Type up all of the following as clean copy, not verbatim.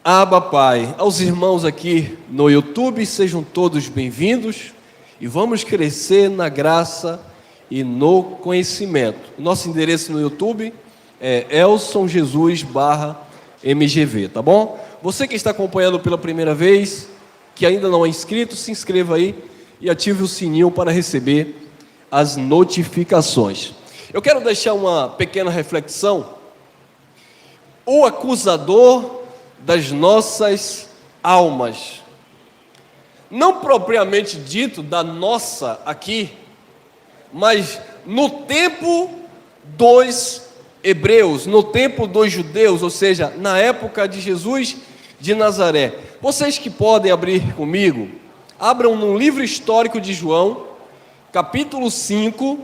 Abba, Pai. Aos irmãos aqui no YouTube, sejam todos bem-vindos e vamos crescer na graça e no conhecimento. Nosso endereço no YouTube é elsonjesus.mgv, tá bom? Você que está acompanhando pela primeira vez, que ainda não é inscrito, se inscreva aí e ative o sininho para receber as notificações. Eu quero deixar uma pequena reflexão. O acusador das nossas almas, não propriamente dito da nossa aqui, mas no tempo dos hebreus, no tempo dos judeus, ou seja, na época de Jesus de Nazaré. Vocês que podem abrir comigo, abram no livro histórico de João, capítulo 5,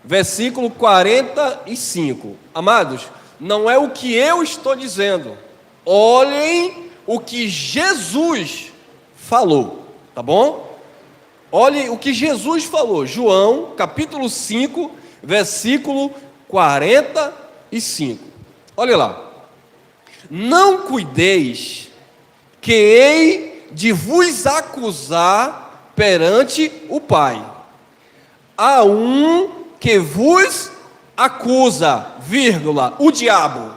versículo 45. Amados, não é o que eu estou dizendo, olhem o que Jesus falou, tá bom? Olhem o que Jesus falou, João, capítulo 5, versículo 45. Olha lá. Não cuideis que hei de vos acusar perante o Pai. Há um que vos acusa, vírgula, o diabo,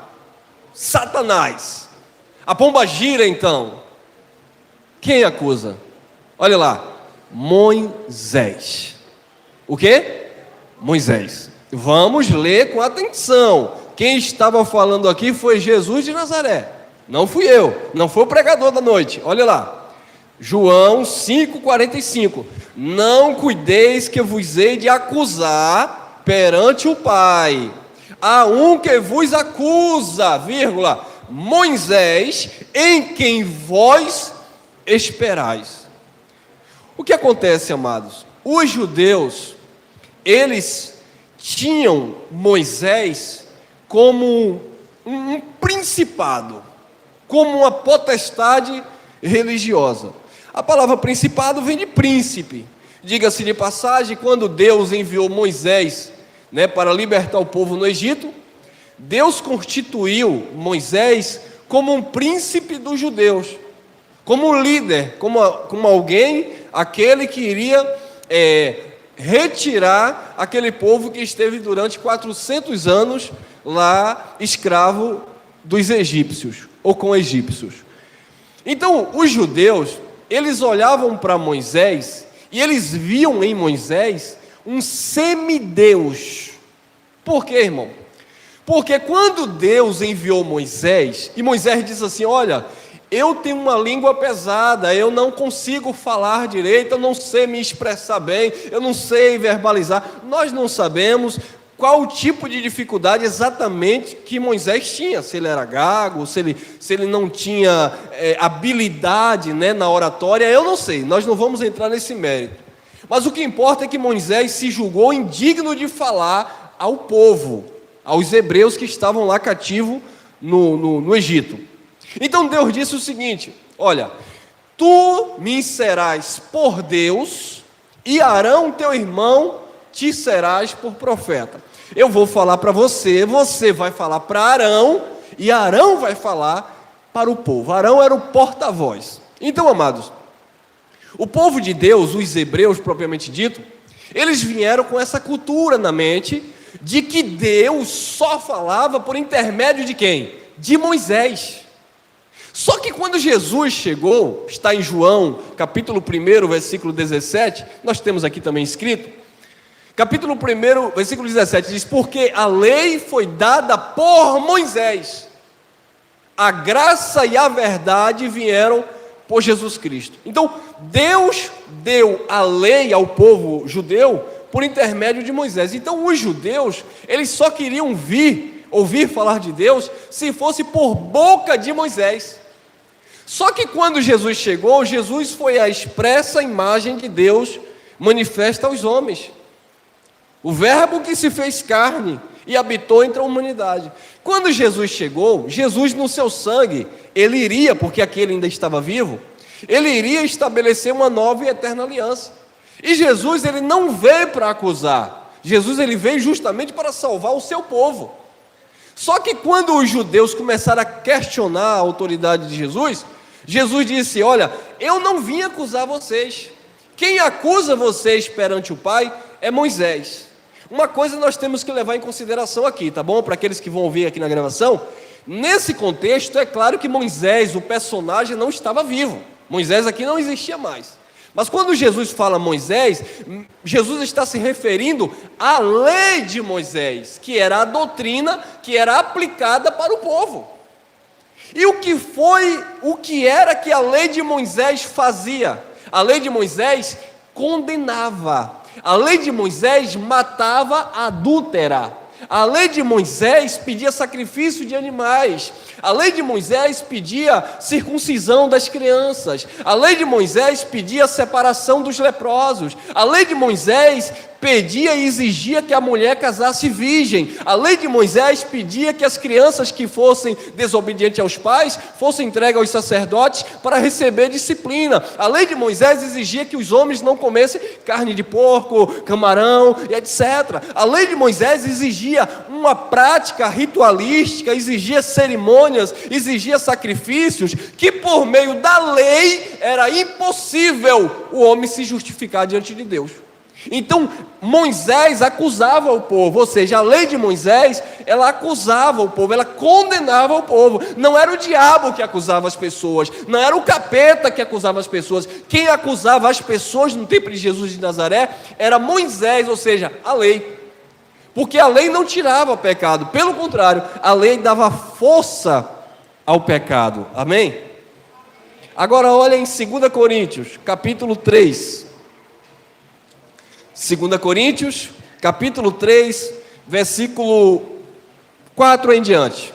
Satanás. A pombagira, então. Quem acusa? Olha lá. Moisés. O quê? Moisés. Vamos ler com atenção. Quem estava falando aqui foi Jesus de Nazaré. Não fui eu, não foi o pregador da noite. Olha lá. João 5,45. Não cuideis que vos hei de acusar perante o Pai. Há um que vos acusa, vírgula, Moisés, em quem vós esperais. O que acontece, amados? Os judeus, eles tinham Moisés como um principado, como uma potestade religiosa. A palavra principado vem de príncipe. Diga-se de passagem, quando Deus enviou Moisés, para libertar o povo no Egito, Deus constituiu Moisés como um príncipe dos judeus, como um líder, como alguém, aquele que iria retirar aquele povo que esteve durante 400 anos lá escravo dos egípcios, ou com egípcios. Então, os judeus, eles olhavam para Moisés e eles viam em Moisés um semideus. Por quê, irmão? Porque quando Deus enviou Moisés, e Moisés disse assim: olha, eu tenho uma língua pesada, eu não consigo falar direito, eu não sei me expressar bem, eu não sei verbalizar. Nós não sabemos qual o tipo de dificuldade exatamente que Moisés tinha, se ele era gago, se ele não tinha habilidade na oratória, eu não sei, nós não vamos entrar nesse mérito. Mas o que importa é que Moisés se julgou indigno de falar ao povo, aos hebreus que estavam lá cativos no Egito. Então Deus disse o seguinte: olha, tu me serás por Deus, e Arão teu irmão te serás por profeta. Eu vou falar para você, você vai falar para Arão, e Arão vai falar para o povo. Arão era o porta-voz. Então, amados, o povo de Deus, os hebreus propriamente dito, eles vieram com essa cultura na mente de que Deus só falava por intermédio de quem? De Moisés. Só que quando Jesus chegou, está em João, capítulo 1, versículo 17, nós temos aqui também escrito, capítulo 1, versículo 17, diz: porque a lei foi dada por Moisés, a graça e a verdade vieram por Jesus Cristo. Então, Deus deu a lei ao povo judeu por intermédio de Moisés. Então, os judeus, eles só queriam ouvir falar de Deus, se fosse por boca de Moisés. Só que quando Jesus chegou, Jesus foi a expressa imagem de Deus manifesta aos homens. O verbo que se fez carne e habitou entre a humanidade. Quando Jesus chegou, Jesus no seu sangue, ele iria, porque aquele ainda estava vivo, ele iria estabelecer uma nova e eterna aliança. E Jesus, ele não veio para acusar. Jesus, ele veio justamente para salvar o seu povo. Só que quando os judeus começaram a questionar a autoridade de Jesus, Jesus disse: olha, eu não vim acusar vocês. Quem acusa vocês perante o Pai é Moisés. Uma coisa nós temos que levar em consideração aqui, tá bom? Para aqueles que vão ouvir aqui na gravação, nesse contexto é claro que Moisés, o personagem, não estava vivo. Moisés aqui não existia mais. Mas quando Jesus fala Moisés, Jesus está se referindo à lei de Moisés, que era a doutrina que era aplicada para o povo. E o que era que a lei de Moisés fazia? A lei de Moisés condenava. A lei de Moisés matava a adúltera. A lei de Moisés pedia sacrifício de animais. A lei de Moisés pedia circuncisão das crianças. A lei de Moisés pedia separação dos leprosos. A lei de Moisés pedia e exigia que a mulher casasse virgem. A lei de Moisés pedia que as crianças que fossem desobedientes aos pais fossem entregues aos sacerdotes para receber disciplina. A lei de Moisés exigia que os homens não comessem carne de porco, camarão e etc. A lei de Moisés exigia uma prática ritualística, exigia cerimônias, exigia sacrifícios, que por meio da lei era impossível o homem se justificar diante de Deus. Então Moisés acusava o povo, ou seja, a lei de Moisés, ela acusava o povo, ela condenava o povo. Não era o diabo que acusava as pessoas, não era o capeta que acusava as pessoas. Quem acusava as pessoas no tempo de Jesus de Nazaré era Moisés, ou seja, a lei. Porque a lei não tirava o pecado, pelo contrário, a lei dava força ao pecado. Amém? Agora olha em 2 Coríntios, capítulo 3. 2 Coríntios, capítulo 3, versículo 4 em diante.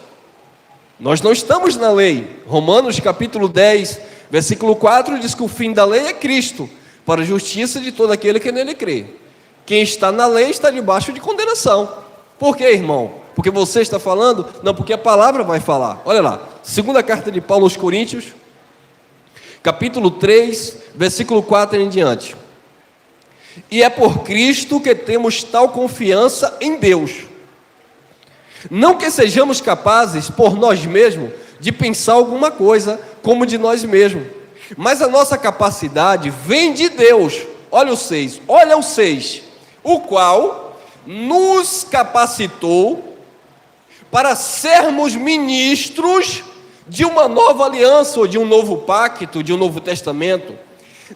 Nós não estamos na lei. Romanos, capítulo 10, versículo 4, diz que o fim da lei é Cristo, para a justiça de todo aquele que nele crê. Quem está na lei está debaixo de condenação. Por quê, irmão? Porque você está falando? Não, porque a palavra vai falar. Olha lá, segunda carta de Paulo aos Coríntios, capítulo 3, versículo 4 em diante. E é por Cristo que temos tal confiança em Deus. Não que sejamos capazes, por nós mesmos, de pensar alguma coisa como de nós mesmos, mas a nossa capacidade vem de Deus. Olha o 6, o qual nos capacitou para sermos ministros de uma nova aliança, ou de um novo pacto, de um novo testamento,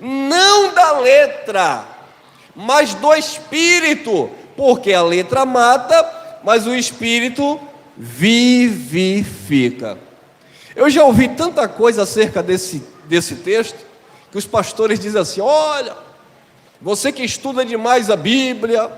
não da letra, mas do Espírito, porque a letra mata, mas o Espírito vivifica. Eu já ouvi tanta coisa acerca desse texto, que os pastores dizem assim: olha, você que estuda demais a Bíblia,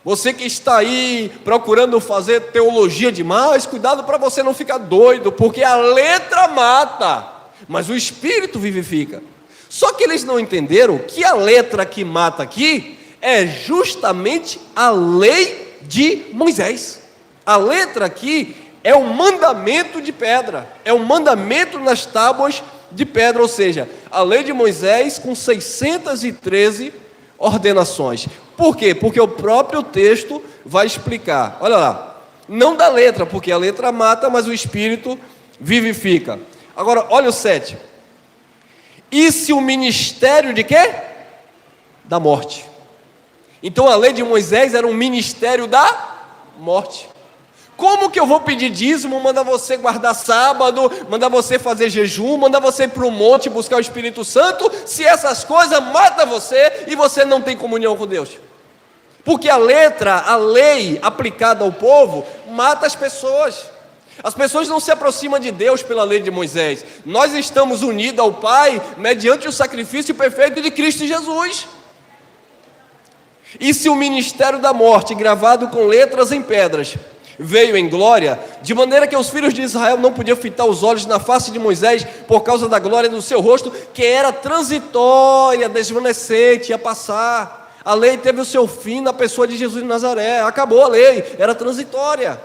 você que está aí procurando fazer teologia demais, cuidado para você não ficar doido, porque a letra mata, mas o Espírito vivifica. Só que eles não entenderam que a letra que mata aqui é justamente a lei de Moisés. A letra aqui é um mandamento de pedra, é um mandamento nas tábuas de pedra, ou seja, a lei de Moisés com 613 ordenações. Por quê? Porque o próprio texto vai explicar. Olha lá, não da letra, porque a letra mata, mas o Espírito vivifica. Agora, olha o 7. E se o ministério de quê? Da morte. Então a lei de Moisés era um ministério da morte. Como que eu vou pedir dízimo, mandar você guardar sábado, mandar você fazer jejum, mandar você ir para o monte buscar o Espírito Santo, se essas coisas matam você e você não tem comunhão com Deus? Porque a lei aplicada ao povo, mata as pessoas. As pessoas não se aproximam de Deus pela lei de Moisés. Nós estamos unidos ao Pai mediante o sacrifício perfeito de Cristo Jesus. E se o ministério da morte, gravado com letras em pedras, veio em glória, de maneira que os filhos de Israel não podiam fitar os olhos na face de Moisés por causa da glória do seu rosto, que era transitória, desvanecente, ia passar. A lei teve o seu fim na pessoa de Jesus de Nazaré. Acabou a lei, era transitória.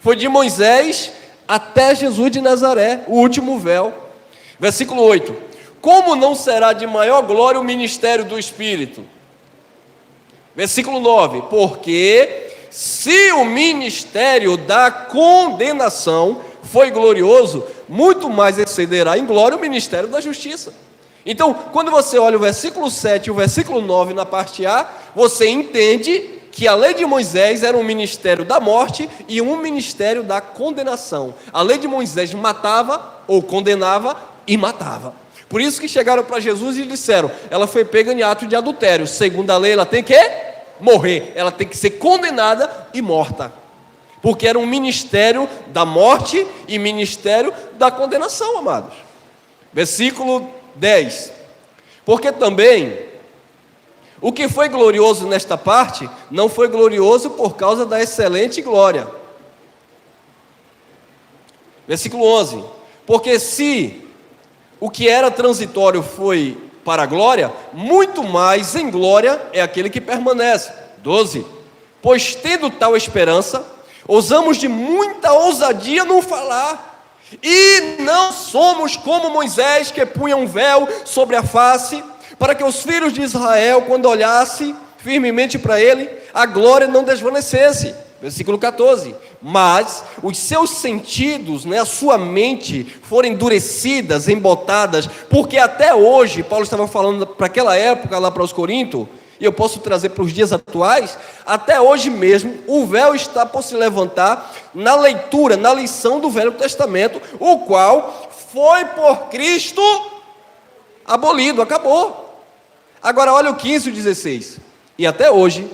Foi de Moisés até Jesus de Nazaré, o último véu. Versículo 8. Como não será de maior glória o ministério do Espírito? Versículo 9. Porque se o ministério da condenação foi glorioso, muito mais excederá em glória o ministério da justiça. Então, quando você olha o versículo 7 e o versículo 9 na parte A, você entende que a lei de Moisés era um ministério da morte e um ministério da condenação. A lei de Moisés matava ou condenava e matava. Por isso que chegaram para Jesus e disseram: ela foi pega em ato de adultério. Segundo a lei, ela tem que morrer. Ela tem que ser condenada e morta. Porque era um ministério da morte e ministério da condenação, amados. Versículo 10. Porque também o que foi glorioso nesta parte não foi glorioso por causa da excelente glória. Versículo 11. Porque se o que era transitório foi para a glória, muito mais em glória é aquele que permanece. 12. Pois tendo tal esperança, ousamos de muita ousadia no falar, e não somos como Moisés, que punha um véu sobre a face, para que os filhos de Israel, quando olhassem firmemente para ele, a glória não desvanecesse. Versículo 14. Mas os seus sentidos, a sua mente, foram endurecidas, embotadas, porque até hoje, Paulo estava falando para aquela época, lá para os Coríntios, e eu posso trazer para os dias atuais, até hoje mesmo, o véu está por se levantar na leitura, na lição do Velho Testamento, o qual foi por Cristo abolido, acabou. Agora olha o 15 e 16. E até hoje,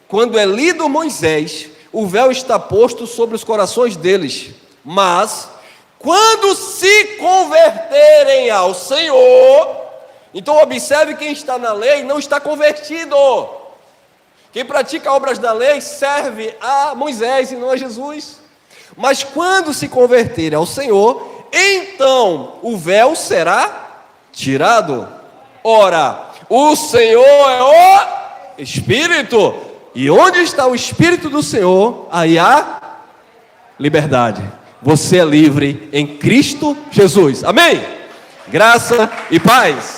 quando é lido Moisés, o véu está posto sobre os corações deles. Mas, quando se converterem ao Senhor, então observe, quem está na lei não está convertido. Quem pratica obras da lei serve a Moisés e não a Jesus. Mas quando se converterem ao Senhor, então o véu será tirado. Ora, o Senhor é o Espírito, e onde está o Espírito do Senhor, aí há liberdade. Você é livre em Cristo Jesus. Amém? Graça e paz.